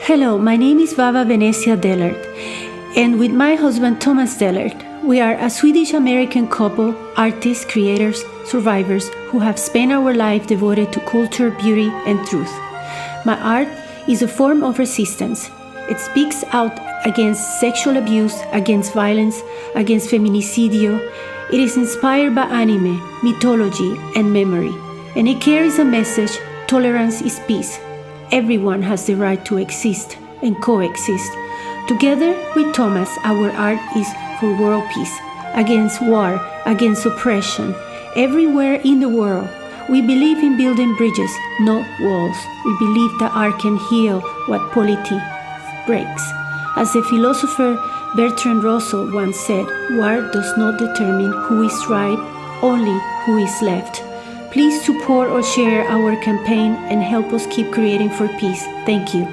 Hello, my name is Vava Venezia Dellert, and with my husband Thomas Dellert, we are a Swedish-American couple, artists, creators, survivors who have spent our life devoted to culture, beauty, and truth. My art is a form of resistance. It speaks out against sexual abuse, against violence, against feminicidio. It is inspired by anime, mythology, and memory, and it carries a message: tolerance is peace. Everyone has the right to exist and coexist. Together with Thomas, our art is for world peace, against war, against oppression. Everywhere in the world, we believe in building bridges, not walls. We believe that art can heal what politics breaks. As the philosopher Bertrand Russell once said, war does not determine who is right, only who is left. Please support or share our campaign and help us keep creating for peace. Thank you.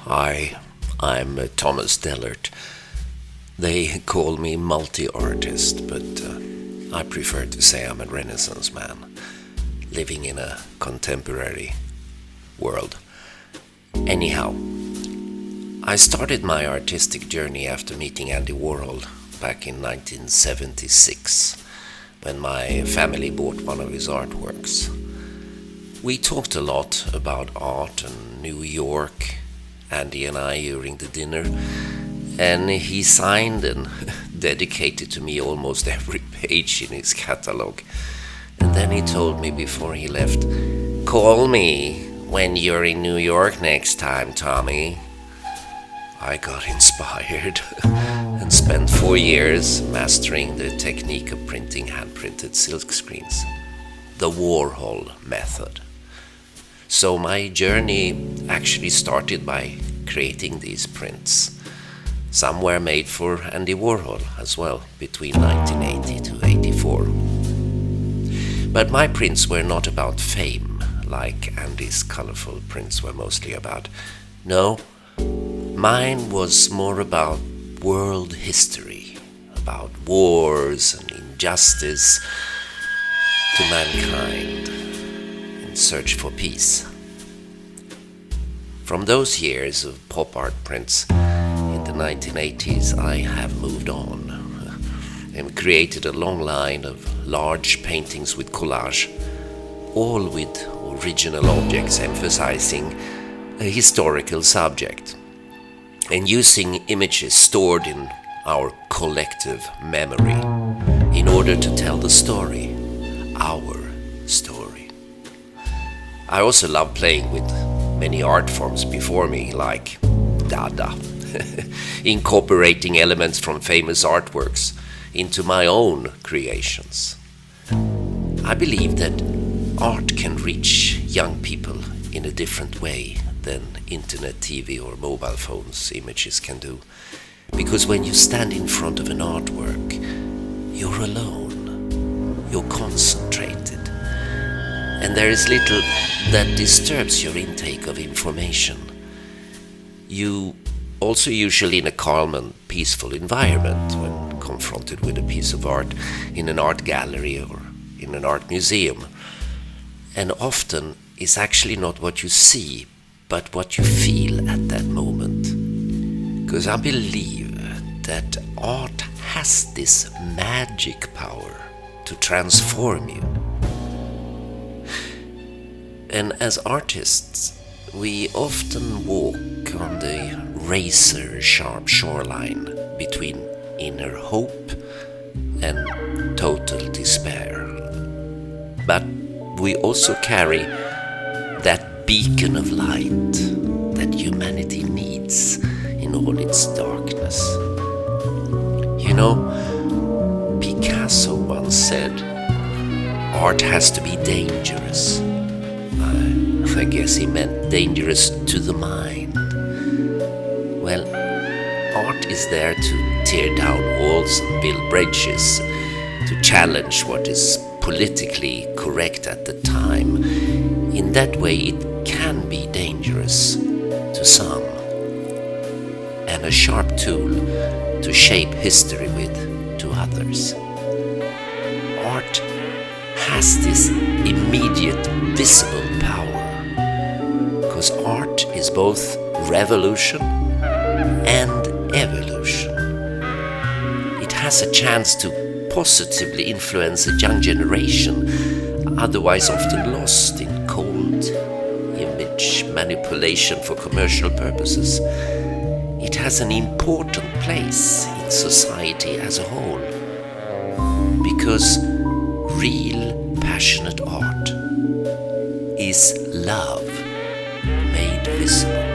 Hi, I'm Thomas Dellert. They call me multi-artist, but I prefer to say I'm a Renaissance man, living in a contemporary world. Anyhow, I started my artistic journey after meeting Andy Warhol back in 1976, when my family bought one of his artworks. We talked a lot about art and New York, Andy and I, during the dinner, and he signed and dedicated to me almost every page in his catalog. And then he told me before he left, "Call me when you're in New York next time, Tommy." I got inspired and spent 4 years mastering the technique of printing hand-printed silk screens, the Warhol method. So my journey actually started by creating these prints. Some were made for Andy Warhol as well, between 1980 to 84. But my prints were not about fame, like Andy's colorful prints were mostly about. No, mine was more about world history, about wars and injustice to mankind in search for peace. From those years of pop art prints in the 1980s, I have moved on and created a long line of large paintings with collage, all with original objects emphasizing a historical subject and using images stored in our collective memory in order to tell the story, our story. I also love playing with many art forms before me, like Dada, incorporating elements from famous artworks into my own creations. I believe that art can reach young people in a different way than internet, TV, or mobile phones images can do. Because when you stand in front of an artwork, you're alone, you're concentrated, and there is little that disturbs your intake of information. You also usually in a calm and peaceful environment when confronted with a piece of art in an art gallery or in an art museum. And often it's actually not what you see, but what you feel at that moment. Because I believe that art has this magic power to transform you. And as artists, we often walk on the razor-sharp shoreline between inner hope and total despair. But we also carry that beacon of light that humanity needs in all its darkness. You know, Picasso once said, art has to be dangerous. I guess he meant dangerous to the mind. Well, art is there to tear down walls and build bridges, to challenge what is politically correct at the time. In that way, it can be dangerous to some, and a sharp tool to shape history with to others. Art has this immediate visible power, because art is both revolution and evolution. It has a chance to positively influence a young generation, otherwise often lost in cold image manipulation for commercial purposes. It has an important place in society as a whole, because real passionate art is love made visible.